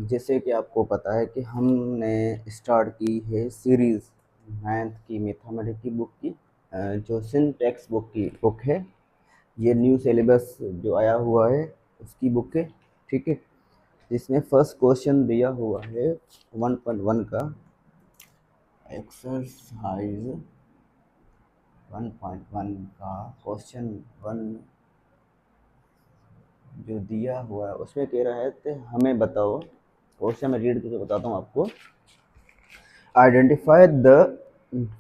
जैसे कि आपको पता है कि हमने स्टार्ट की है सीरीज़ नाइन्थ की मैथमेटिक्स की बुक की, जो सिंटैक्स बुक है। ये न्यू सिलेबस जो आया हुआ है उसकी बुक है, ठीक है। जिसमें फर्स्ट क्वेश्चन दिया हुआ है 1.1 का, एक्सरसाइज 1.1 का क्वेश्चन 1 जो दिया हुआ है उसमें कह रहा है कि हमें बताओ, क्वेश्चन में रीड करके बताता हूँ आपको। Identify the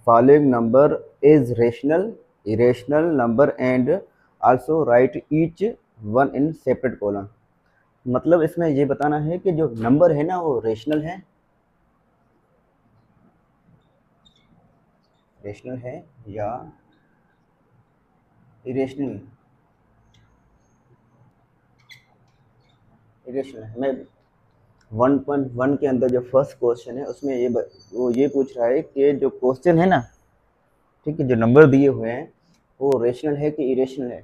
following number is rational, irrational number and also write each one in separate column। मतलब इसमें ये बताना है कि जो नंबर है ना वो रेशनल है या इरेशनल इरेशनल है। मैं 1.1 के अंदर जो फर्स्ट क्वेश्चन है उसमें वो ये पूछ रहा है कि जो क्वेश्चन है ना, ठीक है, जो नंबर दिए हुए हैं वो रेशनल है कि इरेशनल है,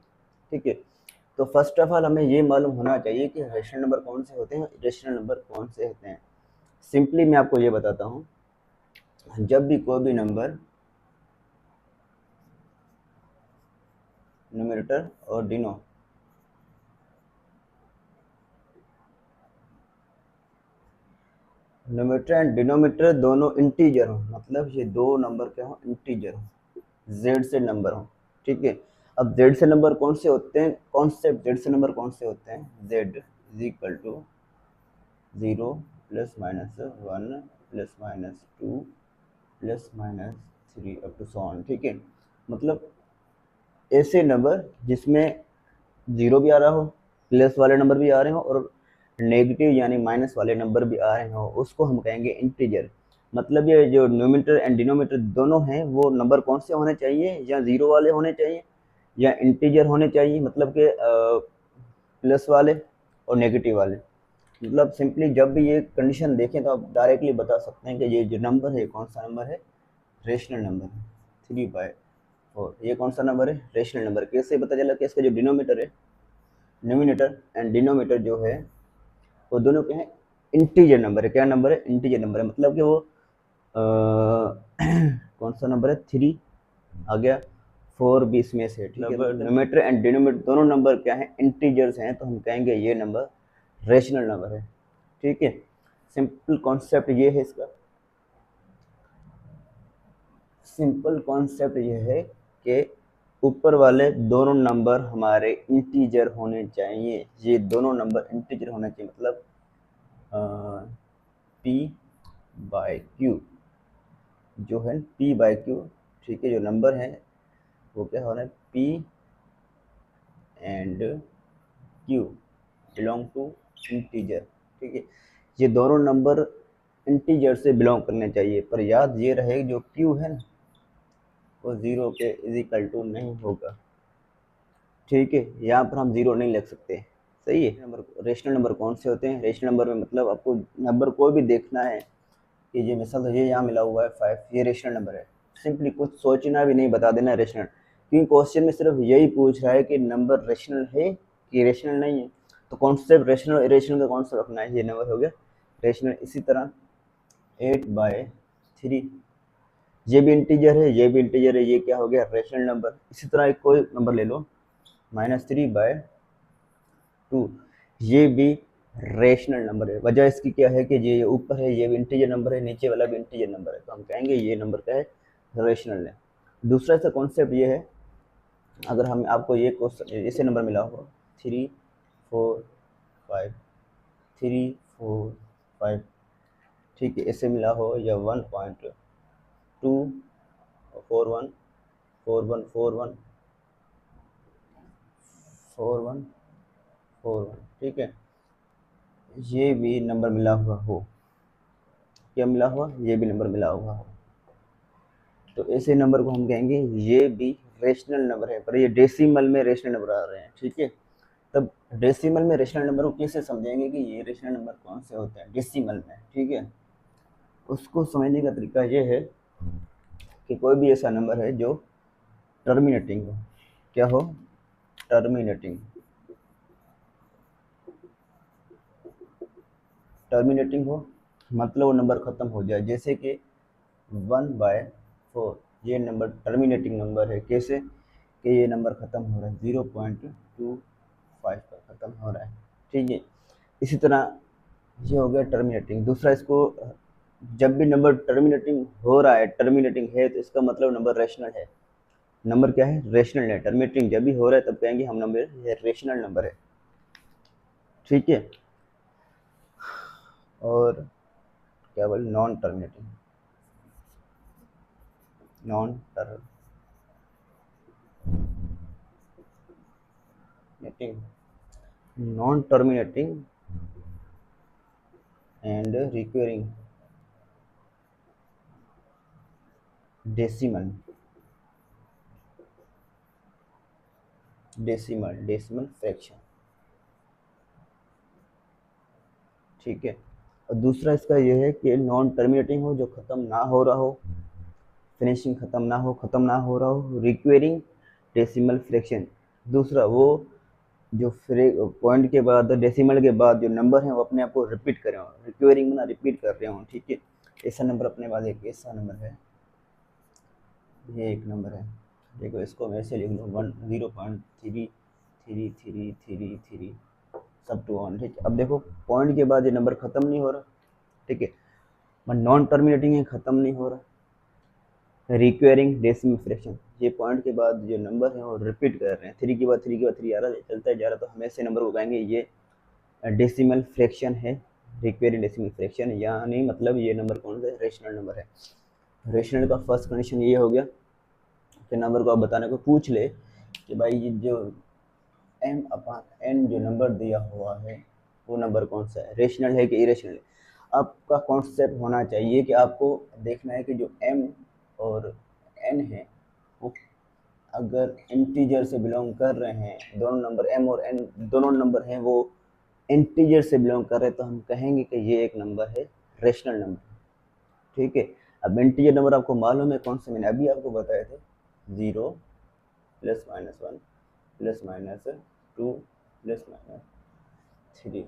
ठीक है। तो फर्स्ट ऑफ ऑल हमें ये मालूम होना चाहिए कि रेशनल नंबर कौन से होते हैं, इरेशनल नंबर कौन से होते हैं। सिंपली मैं आपको ये बताता हूँ, जब भी कोई भी नंबर न्यूमरेटर और न्यूमरेटर एंड डिनोमिनेटर दोनों इंटीजर हो, मतलब ये दो नंबर क्या हो, इंटीजर हो, जेड से नंबर हो, ठीक है। अब जेड से नंबर कौन से होते हैं, कॉन्सेप्ट जेड से नंबर कौन से होते हैं, Z is equal to 0 plus minus 1 plus minus 2 plus minus 3 up to so on, ठीक है। मतलब ऐसे नंबर जिसमें जीरो भी आ रहा हो, प्लस वाले नंबर भी आ रहे हो और नेगेटिव यानी माइनस वाले नंबर भी आ रहे हो, उसको हम कहेंगे इंटीजर। मतलब ये जो न्यूमरेटर एंड डिनोमिनेटर दोनों हैं वो नंबर कौन से होने चाहिए, या जीरो वाले होने चाहिए या इंटीजर होने चाहिए, मतलब कि प्लस वाले और नेगेटिव वाले। मतलब सिंपली जब भी ये कंडीशन देखें तो आप डायरेक्टली बता सकते हैं कि ये जो नंबर है कौन सा नंबर है, रेशनल नंबर है, 3/4। ये कौन सा नंबर है, रेशनल नंबर। कैसे पता चला कि इसका जो डिनोमीटर है, न्यूमिनेटर एंड डिनोमीटर जो है वो दोनों के हैं इंटीजर नंबर है। क्या नंबर है, इंटीजर नंबर है। मतलब कि वो कौन सा नंबर है, 3 आ गया, 4 भी इसमें से, ठीक है। न्यूमिनेटर एंड डिनोमीटर दोनों नंबर क्या है, इंटीजर्स हैं, तो हम कहेंगे ये नंबर रेशनल नंबर है, ठीक है। सिंपल कॉन्सेप्ट ये है इसका, सिंपल कॉन्सेप्ट ये है कि ऊपर वाले दोनों नंबर हमारे इंटीजर होने चाहिए, ये दोनों नंबर इंटीजर होने चाहिए। मतलब पी बाय क्यू जो है, पी बाय क्यू, ठीक है, जो नंबर है वो क्या हो रहा है, P and Q belong to integer, ठीक है। ये दोनों नंबर इंटीजर से बिलोंग करने चाहिए, पर याद ये रहे जो क्यू है ना वो जीरो के इज इक्वल टू नहीं होगा, ठीक है। यहाँ पर हम जीरो नहीं लिख सकते, सही है। नंबर रेशनल नंबर कौन से होते हैं, रेशनल नंबर में मतलब आपको नंबर कोई भी देखना है कि ये मिसाल ये यहाँ मिला हुआ है 5, ये रेशनल नंबर है, सिंपली कुछ सोचना भी नहीं, बता देना रेशनल। क्योंकि क्वेश्चन में सिर्फ यही पूछ रहा है कि नंबर रेशनल है कि रेशनल नहीं है, तो कॉन्सेप्ट रेशनल और इरेशनल का कौन सा रखना है, ये नंबर हो गया रेशनल। इसी तरह 8/3 ये भी इंटीजर है, ये भी इंटीजर है, ये क्या हो गया, रेशनल नंबर। इसी तरह एक कोई नंबर ले लो, -3/2, ये भी रेशनल नंबर है। वजह इसकी क्या है कि ये ऊपर है ये भी इंटीजर नंबर है, नीचे वाला भी इंटीजर नंबर है, तो हम कहेंगे ये नंबर क्या है, रेशनल है। दूसरा सा कॉन्सेप्ट ये है, अगर हम आपको ये क्वेश्चन इसे नंबर मिला हो 3 4 5, 3 4 5, ठीक है, इसे मिला हो या 1.2 4 1 4 1 4 1 4 1, ठीक है, ये भी नंबर मिला हुआ हो, क्या मिला हुआ, ये भी नंबर मिला हुआ हो, तो ऐसे नंबर को हम कहेंगे ये भी रेशनल नंबर है। पर ये डेसिमल में रेशनल नंबर आ रहे हैं, ठीक है। तब डेसिमल में रेशनल नंबर को कैसे समझेंगे कि ये रेशनल नंबर कौन से होते हैं डेसिमल में, ठीक है। उसको समझने का तरीका ये है कि कोई भी ऐसा नंबर है जो टर्मिनेटिंग हो, क्या हो, टर्मिनेटिंग, टर्मिनेटिंग हो मतलब वो नंबर ख़त्म हो जाए, जैसे कि 1/4 ये नंबर टर्मिनेटिंग नंबर है। कैसे कि ये नंबर ख़त्म हो रहा है 0.25 पर ख़त्म हो रहा है, ठीक है। इसी तरह ये हो गया टर्मिनेटिंग। दूसरा, इसको जब भी नंबर टर्मिनेटिंग हो रहा है, टर्मिनेटिंग है, तो इसका मतलब नंबर रेशनल है। नंबर क्या है? रेशनल है। टर्मिनेटिंग जब भी हो रहा है तब कहेंगे हम नंबर ये रेशनल नंबर है, ठीक है। और क्या बोले, non terminating, non terminating, non terminating and recurring decimal, decimal fraction, ठीक है। और दूसरा इसका ये है कि नॉन टर्मिनेटिंग हो, जो ख़त्म ना हो रहा हो, फिनिशिंग ख़त्म ना हो रहा हो। रिक्वेरिंग डेसिमल फ्रैक्शन, दूसरा वो जो पॉइंट के बाद, डेसिमल के बाद जो नंबर है वो अपने आप को रिपीट कर रहे हो। रिक्वेरिंग ना रिपीट कर रहे हो, ठीक है। ऐसा नंबर अपने पास एक ऐसा नंबर है, ये एक नंबर है, देखो इसको मैं ऐसे लिख लूँ 0.333333 सब टू वन, ठीक है। अब देखो पॉइंट के बाद ये नंबर ख़त्म नहीं हो रहा, ठीक है, बट नॉन टर्मिनेटिंग है, ख़त्म नहीं हो रहा। रिक्वेरिंग डेसिमल फ्रैक्शन, ये पॉइंट के बाद जो नंबर है वो रिपीट कर रहे हैं, 3 के बाद 3 के बाद 3 आ रहा है, चलता जा रहा, तो हम ऐसे नंबर को कहेंगे ये डेसिमल फ्रैक्शन है। रिक्वेरिंग डेसिमल फ्रैक्शन, यानी मतलब ये नंबर कौन सा है? रेशनल नंबर है। रेशनल का फर्स्ट कंडीशन ये हो गया कि नंबर को आप बताने को पूछ ले कि भाई ये जो m/n जो नंबर दिया हुआ है वो नंबर कौन सा है, रेशनल है कि इरेशनल है। आपका कॉन्सेप्ट होना चाहिए कि आपको देखना है कि जो m और n है वो अगर इंटीजर से बिलोंग कर रहे हैं, दोनों नंबर m और n दोनों नंबर हैं वो इंटीजर से बिलोंग कर रहे हैं, तो हम कहेंगे कि ये एक नंबर है रेशनल नंबर, ठीक है। अब इंटीजर नंबर आपको मालूम है कौन से, मैंने अभी आपको बताए थे, 0 +-1 +-2 +-3,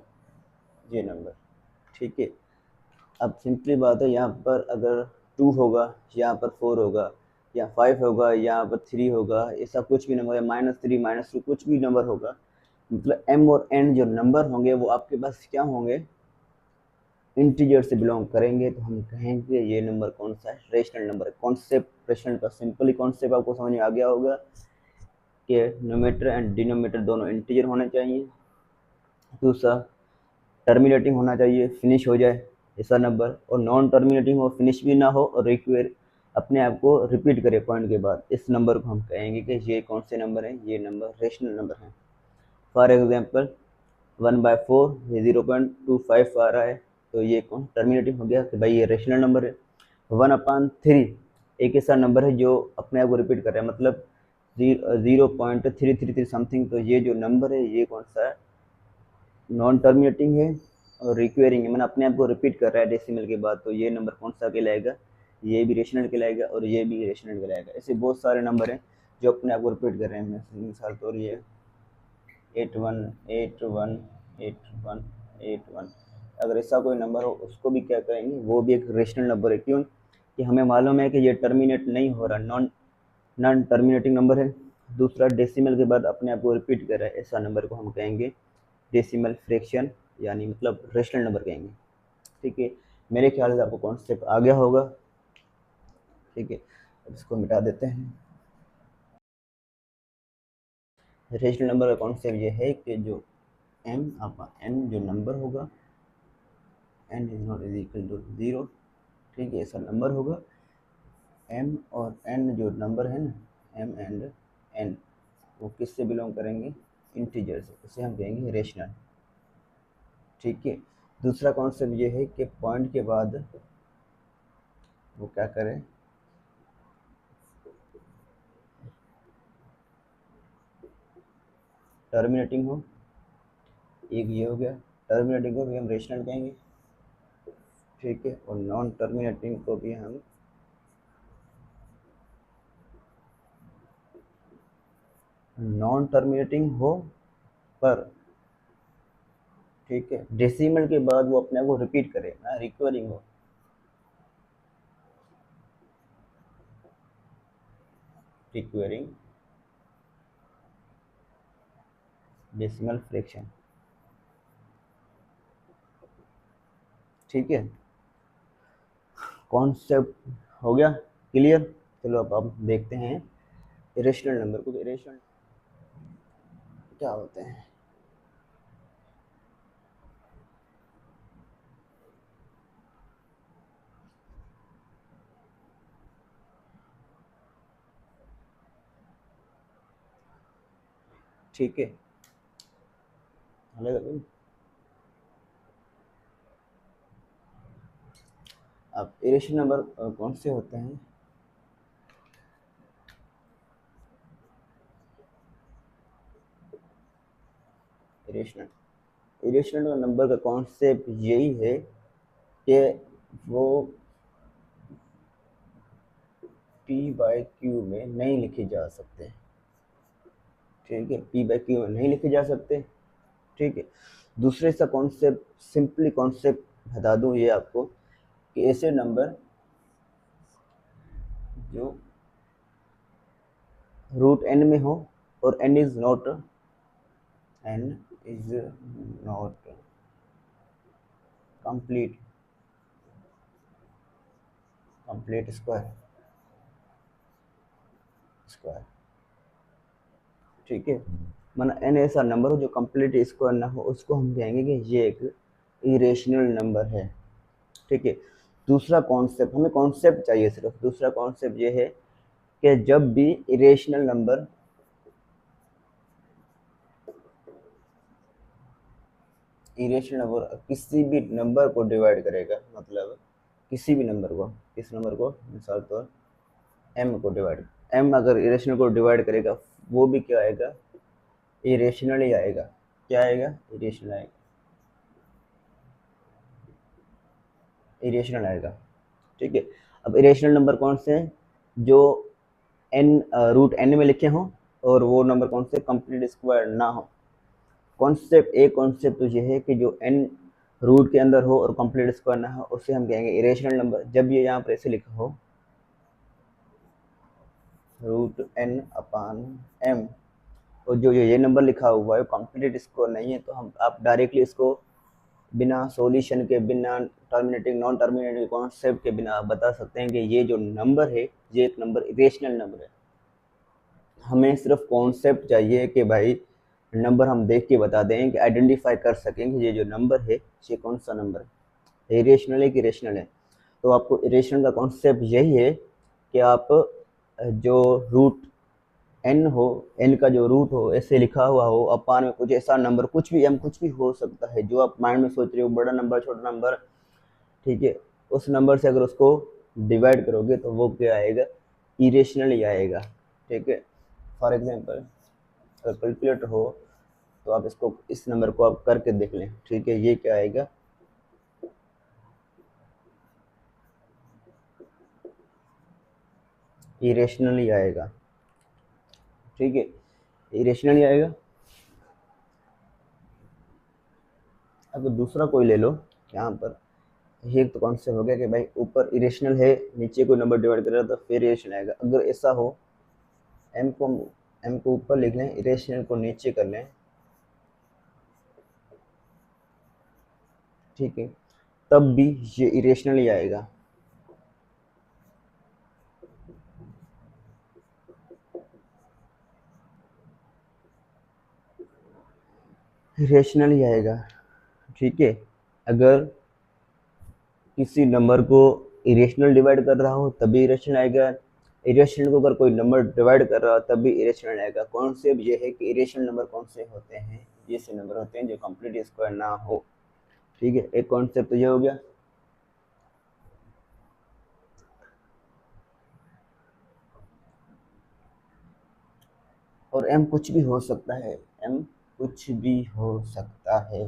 ये नंबर, ठीक है। अब सिंपली बात है, यहाँ पर अगर 2 होगा, यहाँ पर 4 होगा, या 5 होगा, यहाँ पर 3 होगा, ऐसा कुछ भी नंबर है, -3 -2 कुछ भी नंबर होगा, मतलब m और n जो नंबर होंगे वो आपके पास क्या होंगे? इंटीजर से बिलोंग करेंगे, तो हम कहेंगे ये नंबर कौन सा है? रेशनल नंबर है। कॉन्सेप्ट रेशनल का सिंपली कॉन्सेप्ट आपको समझ में आ गया होगा कि न्यूमरेटर एंड डिनोमिनेटर दोनों इंटीजर होने चाहिए। दूसरा, टर्मिनेटिंग होना चाहिए, फिनिश हो जाए ऐसा नंबर, और नॉन टर्मिनेटिंग हो, फिनिश भी ना हो, और रिक्वेयर अपने आप को रिपीट करे पॉइंट के बाद, इस नंबर को हम कहेंगे कि ये कौन से नंबर हैं? ये नंबर रेशनल नंबर हैं। फॉर एग्जांपल 1/4 ये 0.25 आ रहा है, तो ये कौन टर्मिनेटिंग हो गया कि भाई ये रेशनल नंबर है। 1/3 एक ऐसा नंबर है जो अपने आप को रिपीट कर रहा है, मतलब 0.333 समथिंग, तो ये जो नंबर है ये कौन सा है? नॉन टर्मिनेटिंग है और रिक्वेरिंग है, मैंने अपने आप को रिपीट कर रहा है डेसिमल के बाद, तो ये नंबर कौन सा कहलाएगा? ये भी रेशनल कहलाएगा और ये भी रेशनल कहलाएगा। ऐसे बहुत सारे नंबर हैं जो अपने आप को रिपीट कर रहे हैं, मिसाल तौर ये 81818181, अगर ऐसा कोई नंबर हो उसको भी क्या कहेंगे? वो भी एक रेशनल नंबर है। क्यों? कि हमें मालूम है कि ये टर्मिनेट नहीं हो रहा, नॉन टर्मिनेटिंग नंबर है। दूसरा, डेसिमल के बाद अपने आप को रिपीट कर रहा है, ऐसा नंबर को हम कहेंगे डेसिमल फ्रैक्शन, यानी मतलब रेशनल नंबर कहेंगे, ठीक है। मेरे ख्याल से आपको कॉन्सेप्ट आ गया होगा, ठीक है। अब इसको मिटा देते हैं। रेशनल नंबर का कॉन्सेप्ट ये है कि जो m/n जो नंबर होगा, n is not is equal to 0, ठीक है, ऐसा नंबर होगा। m और n जो नंबर है ना, m एंड n, वो किससे बिलोंग करेंगे? इंटीजर से, उसे हम कहेंगे रेशनल, ठीक है। दूसरा कॉन्सेप्ट ये है कि पॉइंट के बाद वो क्या करें? टर्मिनेटिंग हो, एक ये हो गया, टर्मिनेटिंग को भी हम रेशनल कहेंगे, ठीक है, और नॉन टर्मिनेटिंग को भी हम नॉन टर्मिनेटिंग हो पर, ठीक है, डेसिमल के बाद वो अपने आप को रिपीट करे ना, रिकवरिंग हो। Requiring decimal fraction. ठीक है, कॉन्सेप्ट हो गया क्लियर। चलो अब देखते हैं इरेशनल नंबर को। इरेशनल क्या होते हैं? ठीक है, अब इरेशनल नंबर कौन से होते हैं? इरेशनल इरेशनल नंबर का कॉन्सेप्ट यही है कि वो p बाई क्यू में नहीं लिखे जा सकते। ठीक है, p बाई क्यू में नहीं लिखे जा सकते। ठीक है, दूसरे सा कॉन्सेप्ट, सिंपली कॉन्सेप्ट बता दूं ये आपको कि ऐसे नंबर जो रूट n में हो और n is not complete square. ठीक है, माना n ऐसा नंबर हो जो कंप्लीट स्क्वायर ना हो, उसको हम कहेंगे कि ये एक इरेशनल नंबर है। ठीक है, दूसरा कॉन्सेप्ट, हमें कॉन्सेप्ट चाहिए सिर्फ, दूसरा कॉन्सेप्ट ये है कि जब भी इरेशनल नंबर किसी भी नंबर को डिवाइड करेगा, मतलब किसी भी नंबर को, किस नंबर को, मिसाल तौर m को डिवाइड, m अगर इरेशनल को डिवाइड करेगा, वो भी क्या आएगा? इरेशनल ही आएगा। क्या आएगा? इरेशनल आएगा। इरेशनल आएगा। ठीक है, अब इरेशनल नंबर कौन से हैं? जो n रूट n में लिखे हों और वो नंबर कौन से? कंप्लीट स्क्वायर ना हो। कॉन्सेप्ट, एक कॉन्सेप्ट तो ये है कि जो n रूट के अंदर हो और कंप्लीट स्क्वायर ना हो, उससे हम कहेंगे इरेशनल नंबर। जब ये यहाँ पर ऐसे लिखा हो रूट n अपान m, और जो ये नंबर लिखा हुआ है कंप्लीट स्क्वायर नहीं है, तो हम आप डायरेक्टली इसको बिना सॉल्यूशन के, बिना टर्मिनेटिंग नॉन टर्मिनेटिंग कॉन्सेप्ट के बिना आप बता सकते हैं कि ये जो नंबर है ये एक नंबर इरेशनल नंबर है। हमें सिर्फ कॉन्सेप्ट चाहिए कि भाई नंबर हम देख के बता दें, कि आइडेंटिफाई कर सकें कि ये जो नंबर है ये कौन सा नंबर है, इरेशनल है कि रेशनल है। तो आपको इरेशनल का कॉन्सेप्ट यही है कि आप जो रूट एन हो, एन का जो रूट हो ऐसे लिखा हुआ हो, अपान में कुछ ऐसा नंबर, कुछ भी एम, कुछ भी हो सकता है जो आप माइंड में सोच रहे हो, बड़ा नंबर, छोटा नंबर। ठीक है, उस नंबर से अगर उसको डिवाइड करोगे तो वो क्या आएगा? इरेशनल ही आएगा। ठीक है, फॉर एग्जांपल अगर कैलकुलेटर हो तो आप इसको, इस नंबर को आप करके देख लें। ठीक है, ये क्या आएगा? इरेशनल ही आएगा। ठीक है, इरेशनल ही आएगा। अब दूसरा कोई ले लो, यहाँ पर ये तो कॉन्सेप्ट हो गया कि भाई ऊपर इरेशनल है, नीचे कोई नंबर डिवाइड कर रहा है तो फिर इरेशनल आएगा। अगर ऐसा हो, एम को ऊपर लिख लें, इरेशनल को नीचे कर लें। ठीक है, तब भी ये इरेशनल ही आएगा। इरेशनल ही आएगा। ठीक है, अगर किसी नंबर को इरेशनल डिवाइड कर रहा हो तभी इरेशनल आएगा, इरेशनल को अगर कोई नंबर डिवाइड कर रहा हो तब भी इरेशनल आएगा। कॉन्सेप्ट ये है कि इरेशनल नंबर कौन से होते हैं? ऐसे नंबर होते हैं जो कंप्लीट स्क्वायर ना हो। ठीक है, एक कॉन्सेप्ट तो ये हो गया। और एम कुछ भी हो सकता है, एम कुछ भी हो सकता है।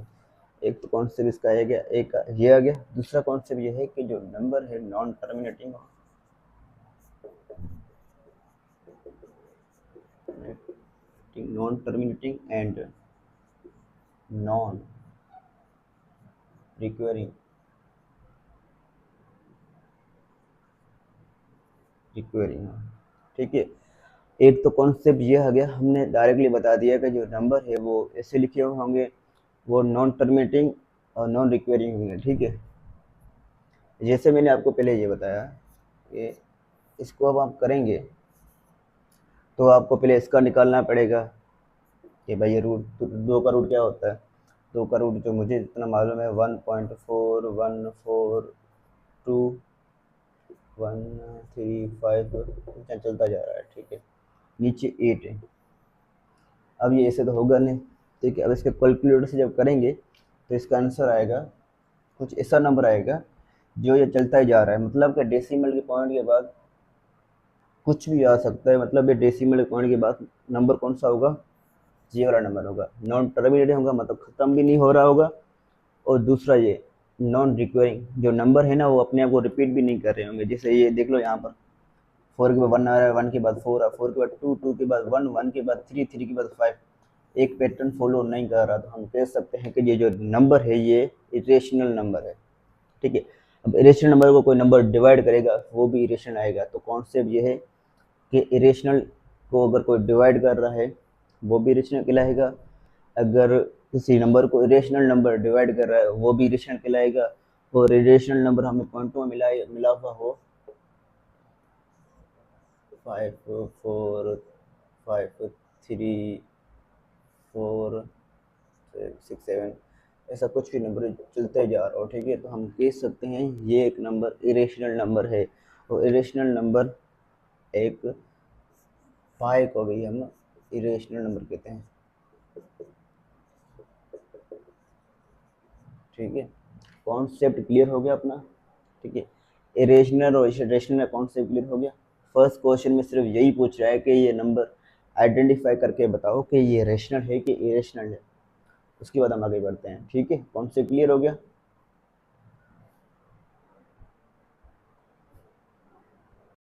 एक तो कॉन्सेप्ट इसका आ गया, एक ये आ गया। दूसरा कॉन्सेप्ट ये है कि जो नंबर है नॉन टर्मिनेटिंग हो, नॉन टर्मिनेटिंग एंड नॉन रिक्वेरिंग, रिक्वेरिंग, ठीक है। एक तो कॉन्सेप्ट ये आ गया, हमने डायरेक्टली बता दिया कि जो नंबर है वो ऐसे लिखे हुए होंगे, वो नॉन टर्मिनेटिंग और नॉन रिक्वेरिंग होंगे, ठीक है। जैसे मैंने आपको पहले ये बताया कि इसको अब आप करेंगे तो आपको पहले इसका निकालना पड़ेगा कि भाई ये रूट, तो दो का रूट क्या होता है, दो का रूट जो मुझे इतना मालूम है 1.4142 135 चलता जा रहा है, ठीक है। नीचे 8 है। अब ये ऐसे तो होगा नहीं, ठीक है। अब इसके कैलकुलेटर से जब करेंगे तो इसका आंसर आएगा, कुछ ऐसा नंबर आएगा जो ये चलता ही जा रहा है, मतलब कि डेसिमल के पॉइंट के बाद कुछ भी आ सकता है, मतलब ये डेसिमल के पॉइंट के बाद नंबर कौन सा होगा, ये वाला नंबर होगा। नॉन टर्मिनेट होगा मतलब ख़त्म भी नहीं हो रहा होगा, और दूसरा ये नॉन रिक्वेरिंग, जो नंबर है ना वो अपने आप को रिपीट भी नहीं कर रहे होंगे। जैसे ये देख लो यहाँ पर 4 के बाद 1 आ रहा है, 1 के बाद 4 4 के बाद 2 2 के बाद 1 1 के बाद 3 3 के बाद 5, एक पैटर्न फॉलो नहीं कर रहा, तो हम कह सकते हैं कि ये जो नंबर है ये इरेशनल नंबर है, ठीक है। अब इरेशनल नंबर को कोई नंबर डिवाइड करेगा वो भी इरेशनल आएगा। तो कॉन्सेप्ट ये है कि इरेशनल को अगर कोई डिवाइड कर रहा है वो भी इरेशनल कहलाएगा, अगर किसी नंबर को इरेशनल नंबर डिवाइड कर रहा है वो भी इरेशनल कहलाएगा, और इरेशनल नंबर हमें पॉइंटों में मिला हुआ हो 5 4 5 3 4 6 7 ऐसा कुछ भी नंबर चलते जा रहा हो, ठीक है। तो हम कह सकते हैं ये एक नंबर इरेशनल नंबर है, और इरेशनल नंबर एक पाई को भी हम इरेशनल नंबर कहते हैं, ठीक है। कॉन्सेप्ट क्लियर हो गया अपना, ठीक है। इरेशनल और रेशनल का कॉन्सेप्ट क्लियर हो गया। फर्स्ट क्वेश्चन में सिर्फ यही पूछ रहा है कि ये नंबर आइडेंटिफाई करके बताओ कि ये रेशनल है कि इरेशनल है, उसके बाद हम आगे बढ़ते हैं, ठीक है। कॉन्सेप्ट क्लियर हो गया।